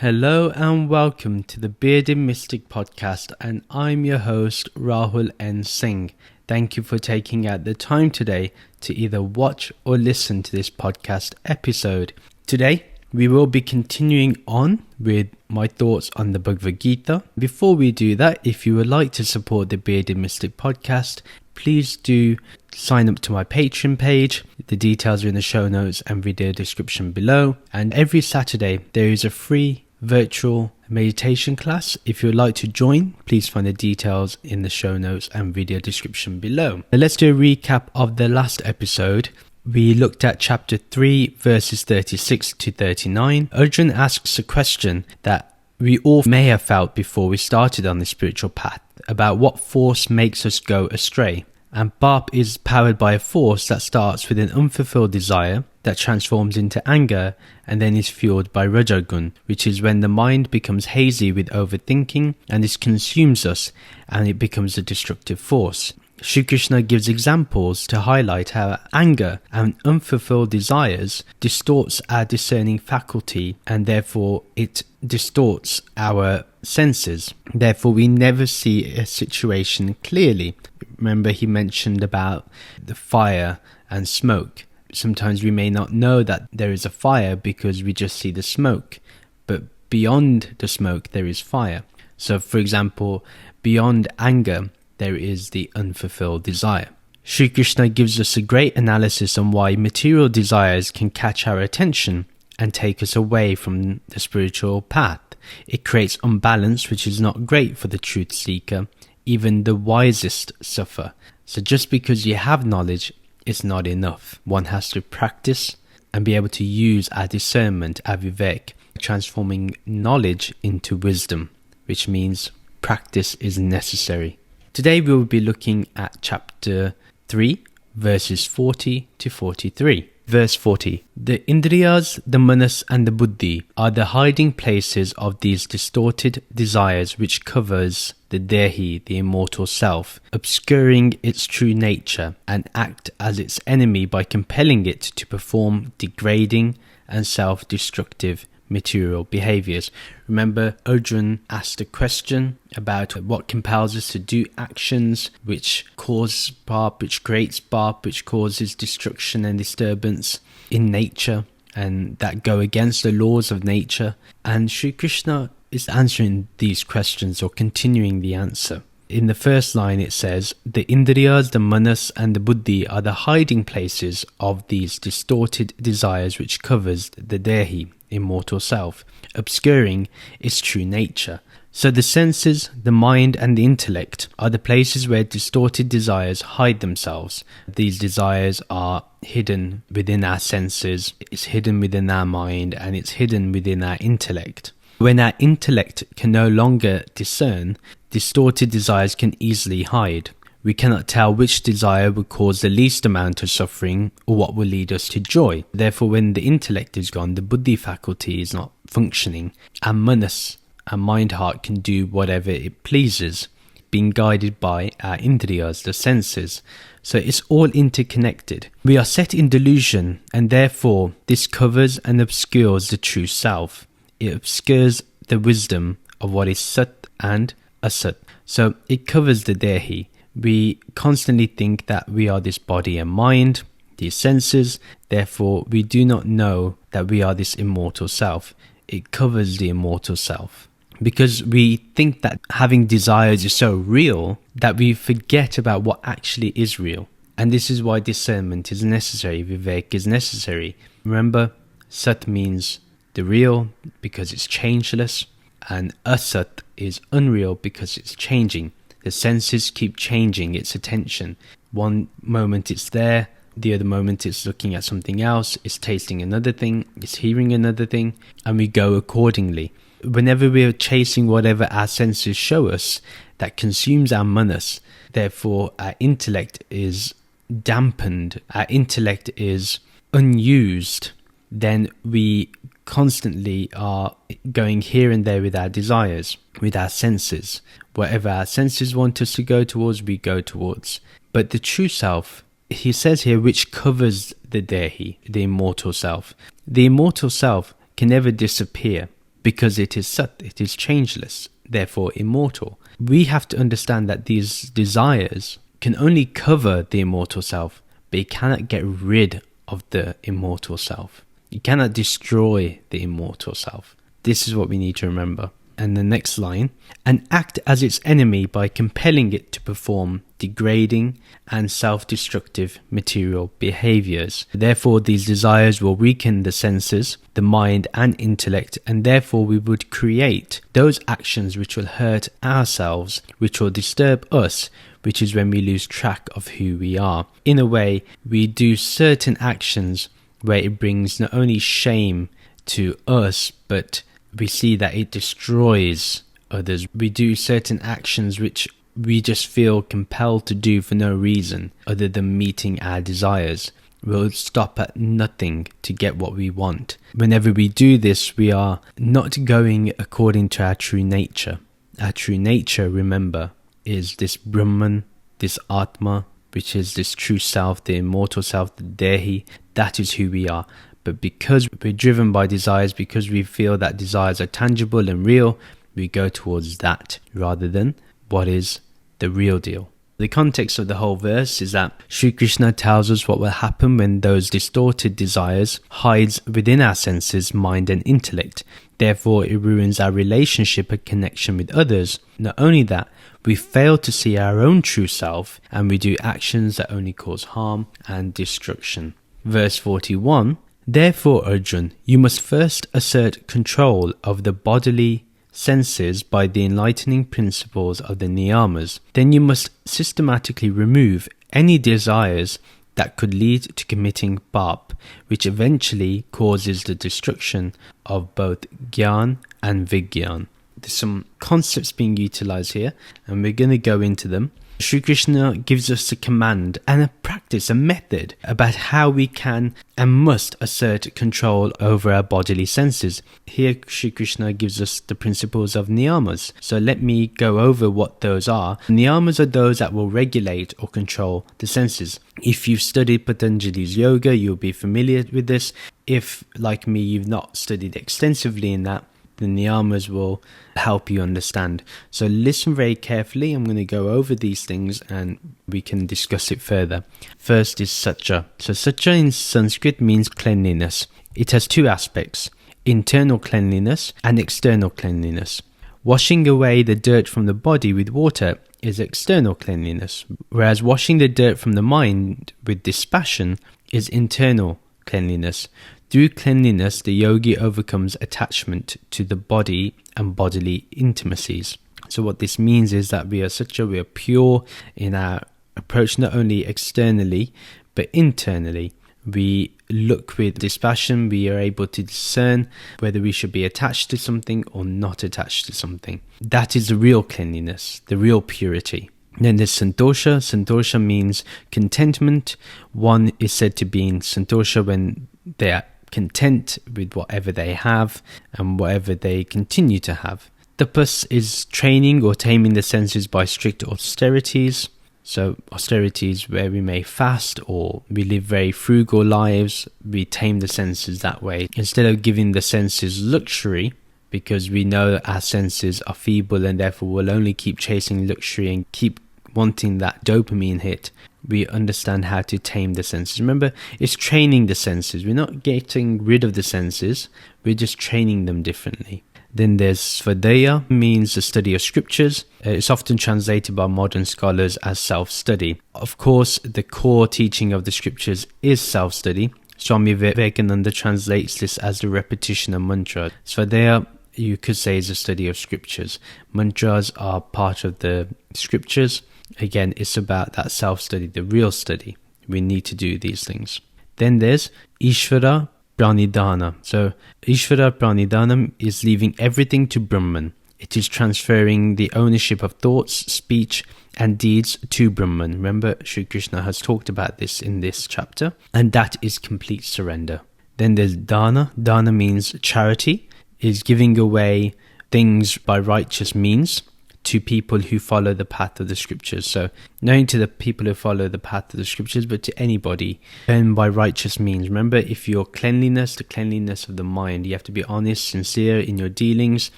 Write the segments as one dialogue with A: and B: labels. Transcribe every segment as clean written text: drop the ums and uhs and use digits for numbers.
A: Hello and welcome to the Bearded Mystic podcast, and I'm your host Rahul N. Singh. Thank you for taking out the time today to either watch or listen to this podcast episode. Today we will be continuing on with my thoughts on the Bhagavad Gita. Before we do that, if you would like to support the Bearded Mystic podcast, please do sign up to my Patreon page. The details are in the show notes and video description below. And every Saturday there is a free virtual meditation class. If you would like to join, please find the details in the show notes and video description below. Now let's do a recap of the last episode. We looked at chapter 3 verses 36 to 39. Arjun asks a question that we all may have felt before we started on the spiritual path about what force makes us go astray. And Bap is powered by a force that starts with an unfulfilled desire that transforms into anger and then is fueled by Rajagun, which is when the mind becomes hazy with overthinking and this consumes us and it becomes a destructive force. Shri Krishna gives examples to highlight how anger and unfulfilled desires distorts our discerning faculty and therefore it distorts our senses. Therefore we never see a situation clearly. Remember he mentioned about the fire and smoke. Sometimes we may not know that there is a fire because we just see the smoke, but beyond the smoke there is fire. So for example, beyond anger there is the unfulfilled desire. Shri Krishna gives us a great analysis on why material desires can catch our attention and take us away from the spiritual path. It creates unbalance, which is not great for the truth seeker. Even the wisest suffer. So just because you have knowledge, it's not enough. One has to practice and be able to use our discernment, our vivek, transforming knowledge into wisdom, which means practice is necessary. Today we will be looking at chapter 3, verses 40 to 43. Verse 40. The indriyas, the manas and the buddhi are the hiding places of these distorted desires which covers the dehi, the immortal self, obscuring its true nature and act as its enemy by compelling it to perform degrading and self-destructive material behaviors. Remember, Arjun asked a question about what compels us to do actions which cause bap, which creates bap, which causes destruction and disturbance in nature and that go against the laws of nature. And Sri Krishna is answering these questions or continuing the answer. In the first line it says, the indriyas, the manas and the buddhi are the hiding places of these distorted desires which covers the dehi, immortal self, obscuring its true nature. So the senses, the mind and the intellect are the places where distorted desires hide themselves. These desires are hidden within our senses, it's hidden within our mind, and it's hidden within our intellect. When our intellect can no longer discern, distorted desires can easily hide. We cannot tell which desire will cause the least amount of suffering or what will lead us to joy. Therefore, when the intellect is gone, the buddhi faculty is not functioning, and manas, our mind-heart, can do whatever it pleases, being guided by our indriyas, the senses. So it's all interconnected. We are set in delusion, and therefore this covers and obscures the true self. It obscures the wisdom of what is sat and asat. So it covers the dehi. We constantly think that we are this body and mind, these senses, therefore we do not know that we are this immortal self. It covers the immortal self. Because we think that having desires is so real that we forget about what actually is real. And this is why discernment is necessary, vivek is necessary. Remember, sat means the real because it's changeless, and asat is unreal because it's changing. The senses keep changing its attention. One moment it's there, the other moment it's looking at something else, it's tasting another thing, it's hearing another thing, and we go accordingly. Whenever we are chasing whatever our senses show us, that consumes our manas. Therefore, our intellect is dampened, our intellect is unused. Then we constantly are going here and there with our desires, with our senses. Whatever our senses want us to go towards, we go towards. But the true self, he says here, which covers the dehi, the immortal self. The immortal self can never disappear because it is Sat, it is changeless, therefore immortal. We have to understand that these desires can only cover the immortal self, but it cannot get rid of the immortal self. You cannot destroy the immortal self. This is what we need to remember. And the next line, and act as its enemy by compelling it to perform degrading and self-destructive material behaviors. Therefore, these desires will weaken the senses, the mind and intellect, and therefore we would create those actions which will hurt ourselves, which will disturb us, which is when we lose track of who we are. In a way, we do certain actions where it brings not only shame to us, but we see that it destroys others. We do certain actions which we just feel compelled to do for no reason other than meeting our desires. We'll stop at nothing to get what we want. Whenever we do this, we are not going according to our true nature. Our true nature, remember, is this Brahman, this Atma, which is this true self, the immortal self, the Dehi. That is who we are. But because we're driven by desires, because we feel that desires are tangible and real, we go towards that rather than what is the real deal. The context of the whole verse is that Sri Krishna tells us what will happen when those distorted desires hides within our senses, mind and intellect. Therefore, it ruins our relationship and connection with others. Not only that, we fail to see our own true self and we do actions that only cause harm and destruction. Verse 41, therefore, Arjun, you must first assert control of the bodily senses by the enlightening principles of the niyamas. Then you must systematically remove any desires that could lead to committing pap, which eventually causes the destruction of both gyan and vigyan. There's some concepts being utilized here, and we're going to go into them. Sri Krishna gives us a command and a practice, a method about how we can and must assert control over our bodily senses. Here Sri Krishna gives us the principles of niyamas. So let me go over what those are. Niyamas are those that will regulate or control the senses. If you've studied Patanjali's yoga, you'll be familiar with this. If, like me, you've not studied extensively in that, the niyamas will help you understand. So listen very carefully. I'm going to go over these things and we can discuss it further. First is satya. So satya in Sanskrit means cleanliness. It has two aspects: internal cleanliness and external cleanliness. Washing away the dirt from the body with water is external cleanliness, whereas washing the dirt from the mind with dispassion is internal cleanliness. Through cleanliness, the yogi overcomes attachment to the body and bodily intimacies. So what this means is that we are pure in our approach, not only externally, but internally. We look with dispassion, we are able to discern whether we should be attached to something or not attached to something. That is the real cleanliness, the real purity. Then there's santosha. Santosha means contentment. One is said to be in santosha when they are content with whatever they have and whatever they continue to have. Tapas is training or taming the senses by strict austerities. So austerities where we may fast or we live very frugal lives, we tame the senses that way. Instead of giving the senses luxury, because we know that our senses are feeble and therefore we'll only keep chasing luxury and keep wanting that dopamine hit, we understand how to tame the senses. Remember, it's training the senses. We're not getting rid of the senses, we're just training them differently. Then there's svadhyaya, means the study of scriptures. It's often translated by modern scholars as self-study. Of course, the core teaching of the scriptures is self-study. Swami Vivekananda translates this as the repetition of mantra. Svadhyaya, you could say, is a study of scriptures. Mantras are part of the scriptures. Again, it's about that self-study, the real study. We need to do these things. Then there's Ishvara Pranidhana. So Ishvara Pranidhanam is leaving everything to Brahman. It is transferring the ownership of thoughts, speech and deeds to Brahman. Remember, Sri Krishna has talked about this in this chapter. And that is complete surrender. Then there's Dana. Dana means charity. Is giving away things by righteous means to people who follow the path of the scriptures. So not only to the people who follow the path of the scriptures, but to anybody. And by righteous means, remember, if your cleanliness, the cleanliness of the mind, you have to be honest, sincere in your dealings.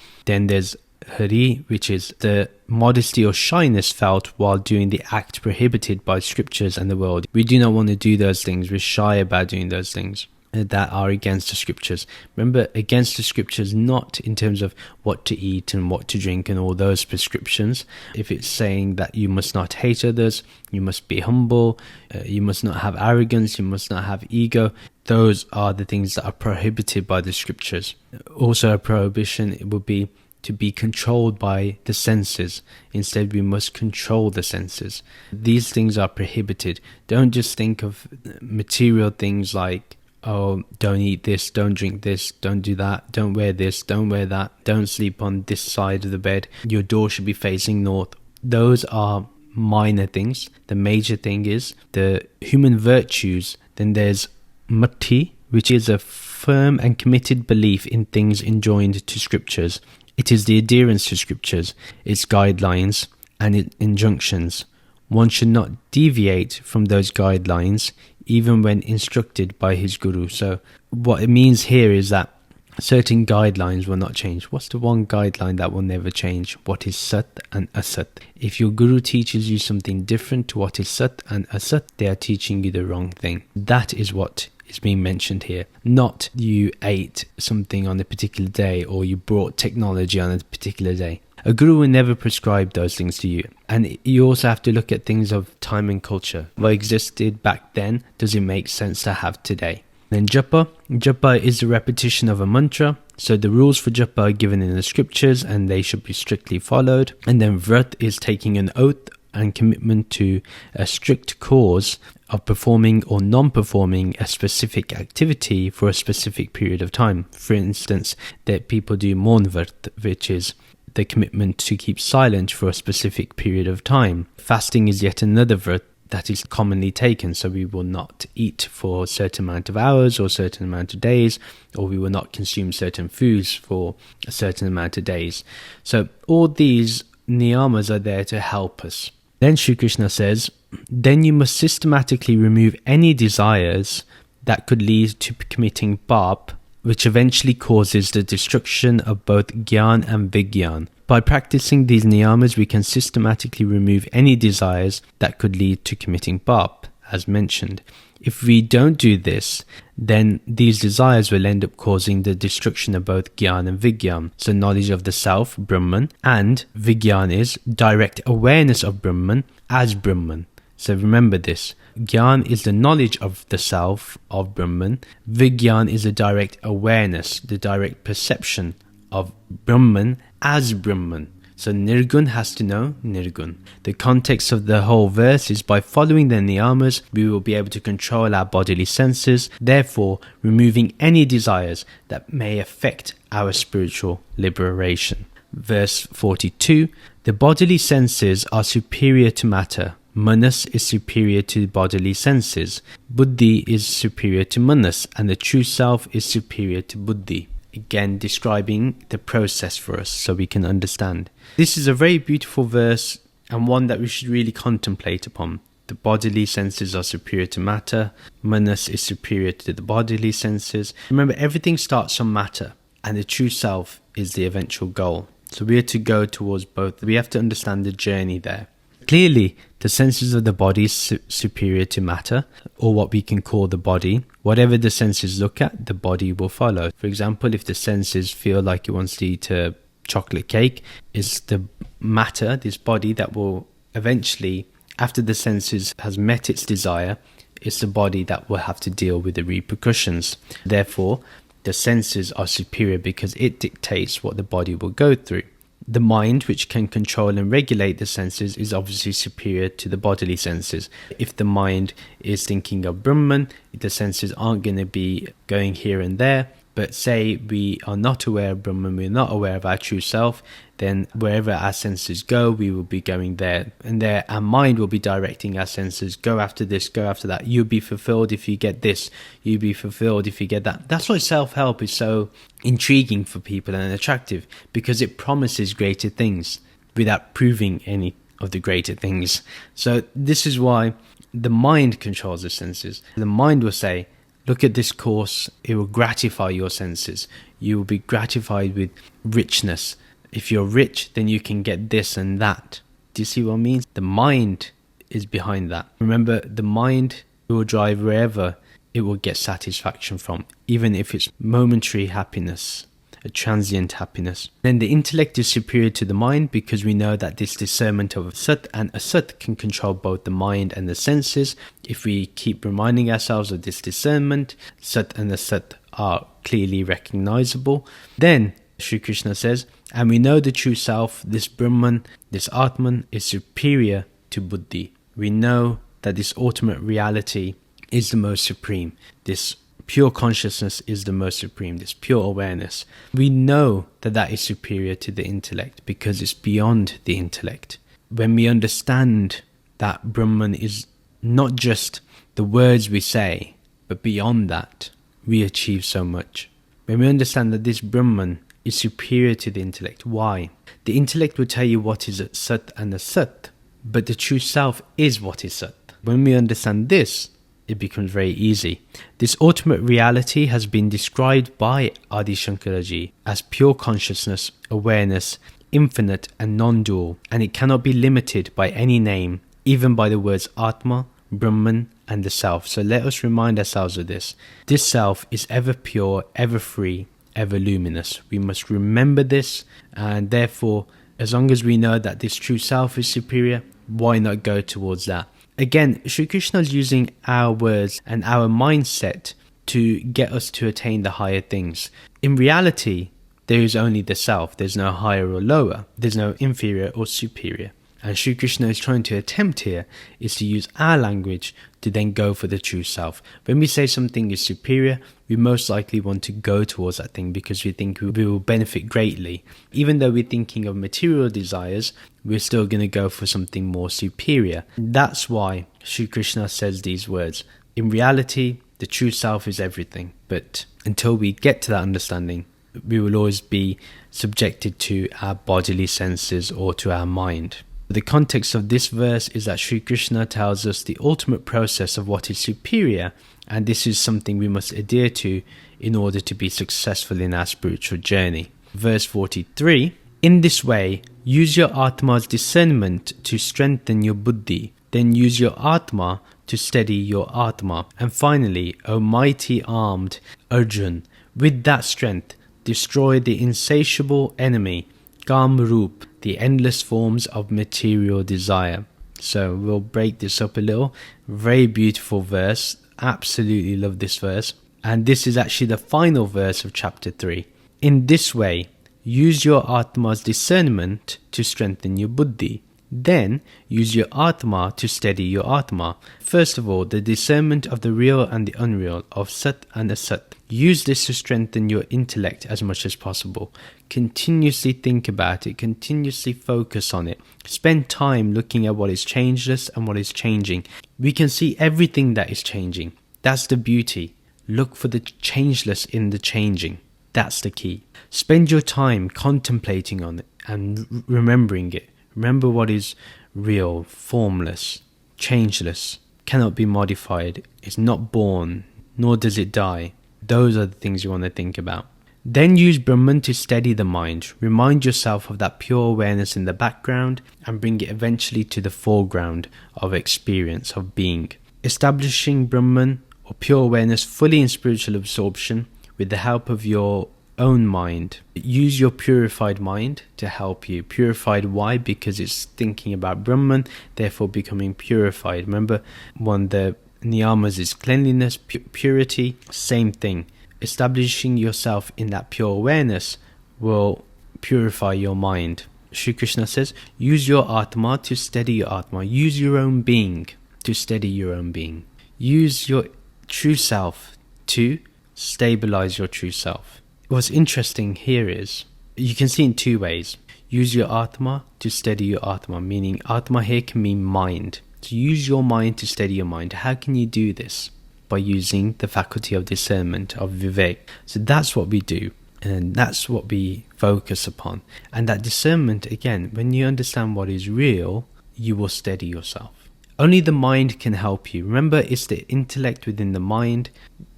A: Then there's hari, which is the modesty or shyness felt while doing the act prohibited by scriptures and the world. We do not want to do those things. We're shy about doing those things that are against the scriptures. Remember, against the scriptures, not in terms of what to eat and what to drink and all those prescriptions. If it's saying that you must not hate others, you must be humble, you must not have arrogance, you must not have ego, those are the things that are prohibited by the scriptures. Also, a prohibition, it would be to be controlled by the senses. Instead, we must control the senses. These things are prohibited. Don't just think of material things like, oh, don't eat this, don't drink this, don't do that, don't wear this, don't wear that, don't sleep on this side of the bed, your door should be facing north. Those are minor things. The major thing is the human virtues. Then there's matti, which is a firm and committed belief in things enjoined to scriptures. It is the adherence to scriptures, its guidelines and its injunctions. One should not deviate from those guidelines even when instructed by his guru. So what it means here is that certain guidelines will not change. What's the one guideline that will never change? What is sat and asat? If your guru teaches you something different to what is sat and asat, they are teaching you the wrong thing. That is what is being mentioned here. Not you ate something on a particular day or you brought technology on a particular day. A guru will never prescribe those things to you. And you also have to look at things of time and culture. What existed back then, does it make sense to have today? Then japa. Japa is the repetition of a mantra. So the rules for japa are given in the scriptures and they should be strictly followed. And then vrat is taking an oath and commitment to a strict cause of performing or non-performing a specific activity for a specific period of time. For instance, that people do mournvrat, which is the commitment to keep silent for a specific period of time. Fasting is yet another vrat that is commonly taken, so we will not eat for a certain amount of hours or a certain amount of days, or we will not consume certain foods for a certain amount of days. So all these niyamas are there to help us. Then Shri Krishna says, then you must systematically remove any desires that could lead to committing pap, which eventually causes the destruction of both Gyan and Vigyan. By practicing these niyamas, we can systematically remove any desires that could lead to committing pap, as mentioned. If we don't do this, then these desires will end up causing the destruction of both Gyan and Vigyan. So knowledge of the self, Brahman, and Vigyan is direct awareness of Brahman as Brahman. So remember this. Gyan is the knowledge of the self of Brahman. Vigyan is a direct awareness, the direct perception of Brahman as Brahman. So Nirgun has to know Nirgun. The context of the whole verse is by following the niyamas, we will be able to control our bodily senses, therefore removing any desires that may affect our spiritual liberation. Verse 42, the bodily senses are superior to matter. Manas is superior to bodily senses. Buddhi is superior to manas, and the true self is superior to buddhi. Again, describing the process for us so we can understand. This is a very beautiful verse and one that we should really contemplate upon. The bodily senses are superior to matter. Manas is superior to the bodily senses. Remember, everything starts from matter, and the true self is the eventual goal. So we are to go towards both. We have to understand the journey there. Clearly, the senses of the body is superior to matter, or what we can call the body. Whatever the senses look at, the body will follow. For example, if the senses feel like it wants to eat a chocolate cake, it's the matter, this body, that will eventually, after the senses has met its desire, it's the body that will have to deal with the repercussions. Therefore, the senses are superior because it dictates what the body will go through. The mind, which can control and regulate the senses, is obviously superior to the bodily senses. If the mind is thinking of Brahman, the senses aren't going to be going here and there. But say we are not aware of Brahman, we're not aware of our true self, then wherever our senses go, we will be going there. And there our mind will be directing our senses, go after this, go after that. You'll be fulfilled if you get this, you'll be fulfilled if you get that. That's why self-help is so intriguing for people and attractive, because it promises greater things. without proving any of the greater things. So this is why the mind controls the senses. The mind will say, look at this course, it will gratify your senses. You will be gratified with richness. If you're rich, then you can get this and that. Do you see what I mean? The mind is behind that. Remember, the mind will drive wherever it will get satisfaction from, even if it's momentary happiness, a transient happiness. Then the intellect is superior to the mind, because we know that this discernment of Sat and Asat can control both the mind and the senses. If we keep reminding ourselves of this discernment, Sat and Asat are clearly recognizable. Then Sri Krishna says, and we know the true self, this Brahman, this Atman, is superior to Buddhi. We know that this ultimate reality is the most supreme. This pure consciousness is the most supreme, this pure awareness. We know that that is superior to the intellect because it's beyond the intellect. When we understand that Brahman is not just the words we say, but beyond that, we achieve so much. When we understand that this Brahman is superior to the intellect, why? The intellect will tell you what is Sat and Asat, but the true self is what is Sat. When we understand this, it becomes very easy. This ultimate reality has been described by Adi Shankaraji as pure consciousness, awareness, infinite and non-dual, and it cannot be limited by any name, even by the words Atma, Brahman and the Self. So let us remind ourselves of this. This Self is ever pure, ever free, ever luminous. We must remember this, and therefore, as long as we know that this true Self is superior, why not go towards that? Again, Sri Krishna is using our words and our mindset to get us to attain the higher things. In reality, there is only the self. There's no higher or lower. There's no inferior or superior. And Sri Krishna is trying to attempt here is to use our language to then go for the true self. When we say something is superior, we most likely want to go towards that thing because we think we will benefit greatly. Even though we're thinking of material desires, we're still going to go for something more superior. That's why Sri Krishna says these words. In reality, the true self is everything. But until we get to that understanding, we will always be subjected to our bodily senses or to our mind. The context of this verse is that Sri Krishna tells us the ultimate process of what is superior, and this is something we must adhere to in order to be successful in our spiritual journey. Verse 43, in this way, use your Atma's discernment to strengthen your Buddhi, then use your Atma to steady your Atma. And finally, O mighty armed Arjun, with that strength, destroy the insatiable enemy, Kamrup, the endless forms of material desire. So we'll break this up a little. Very beautiful verse. Absolutely love this verse. And this is actually the final verse of chapter 3. In this way, use your Atma's discernment to strengthen your Buddhi. Then use your Atma to steady your Atma. First of all, the discernment of the real and the unreal, of Sat and Asat. Use this to strengthen your intellect as much as possible. Continuously think about it. Continuously focus on it. Spend time looking at what is changeless and what is changing. We can see everything that is changing. That's the beauty. Look for the changeless in the changing. That's the key. Spend your time contemplating on it and remembering it. Remember what is real, formless, changeless, cannot be modified, is not born, nor does it die. Those are the things you want to think about. Then use Brahman to steady the mind. Remind yourself of that pure awareness in the background and bring it eventually to the foreground of experience, of being. Establishing Brahman or pure awareness fully in spiritual absorption with the help of your own mind. Use your purified mind to help you. Purified, why? Because it's thinking about Brahman, therefore becoming purified. Remember, one the niyamas is cleanliness, purity, same thing. Establishing yourself in that pure awareness will purify your mind. Sri Krishna says, use your Atma to steady your Atma. Use your own being to steady your own being. Use your true self to stabilize your true self. What's interesting here is, you can see in two ways. Use your Atma to steady your Atma, meaning Atma here can mean mind. So use your mind to steady your mind. How can you do this? By using the faculty of discernment, of Vivek. So that's what we do. And that's what we focus upon. And that discernment, again, when you understand what is real, you will steady yourself. Only the mind can help you. Remember, it's the intellect within the mind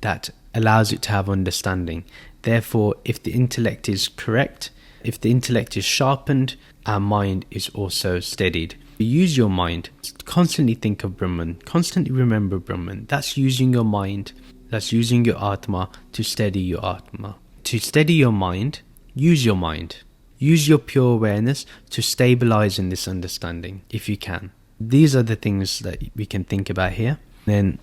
A: that allows it to have understanding. Therefore, if the intellect is correct, if the intellect is sharpened, our mind is also steadied. Use your mind. Constantly think of Brahman. Constantly remember Brahman. That's using your mind. That's using your Atma to steady your Atma. To steady your mind, use your mind. Use your pure awareness to stabilize in this understanding, if you can. These are the things that we can think about here. Then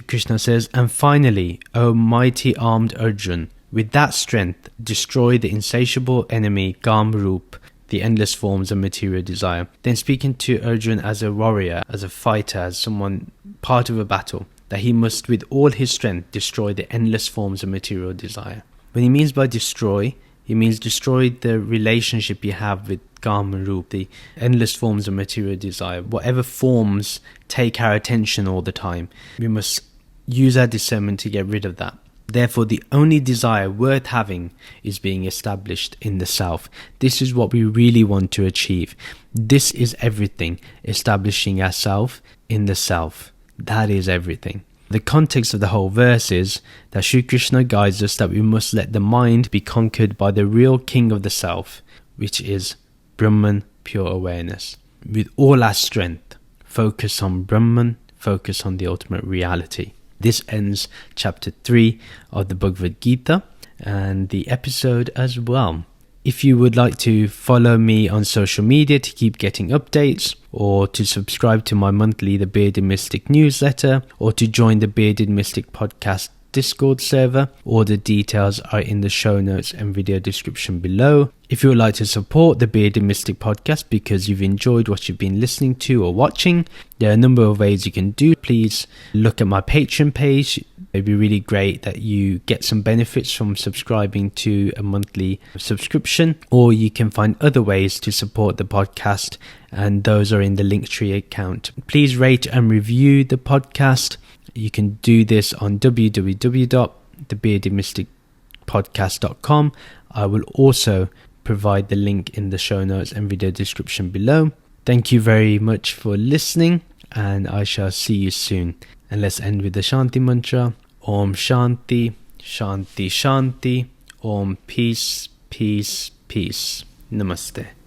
A: Krishna says, and finally, O mighty armed Arjun, with that strength, destroy the insatiable enemy Gamrup, the endless forms of material desire. Then speaking to Arjun as a warrior, as a fighter, as someone part of a battle, that he must with all his strength destroy the endless forms of material desire. When he means by destroy, he means destroy the relationship you have with Gamrup, the endless forms of material desire. Whatever forms take our attention all the time, we must use our discernment to get rid of that. Therefore, the only desire worth having is being established in the self. This is what we really want to achieve. This is everything, establishing ourself in the self. That is everything. The context of the whole verse is that Sri Krishna guides us that we must let the mind be conquered by the real king of the self, which is Brahman, pure awareness. With all our strength, focus on Brahman, focus on the ultimate reality. This ends chapter 3 of the Bhagavad Gita and the episode as well. If you would like to follow me on social media to keep getting updates, or to subscribe to my monthly The Bearded Mystic newsletter, or to join the Bearded Mystic podcast Discord server, all the details are in the show notes and video description below. If you would like to support the Bearded Mystic podcast because you've enjoyed what you've been listening to or watching, there are a number of ways you can do. Please look at my Patreon page. It'd be really great that you get some benefits from subscribing to a monthly subscription, or you can find other ways to support the podcast, and those are in the Linktree account. Please rate and review the podcast. You can do this on www.thebeardedmysticpodcast.com. I will also provide the link in the show notes and video description below. Thank you very much for listening, and I shall see you soon. And let's end with the Shanti mantra. Om Shanti, Shanti Shanti, Om Peace, Peace, Peace. Namaste.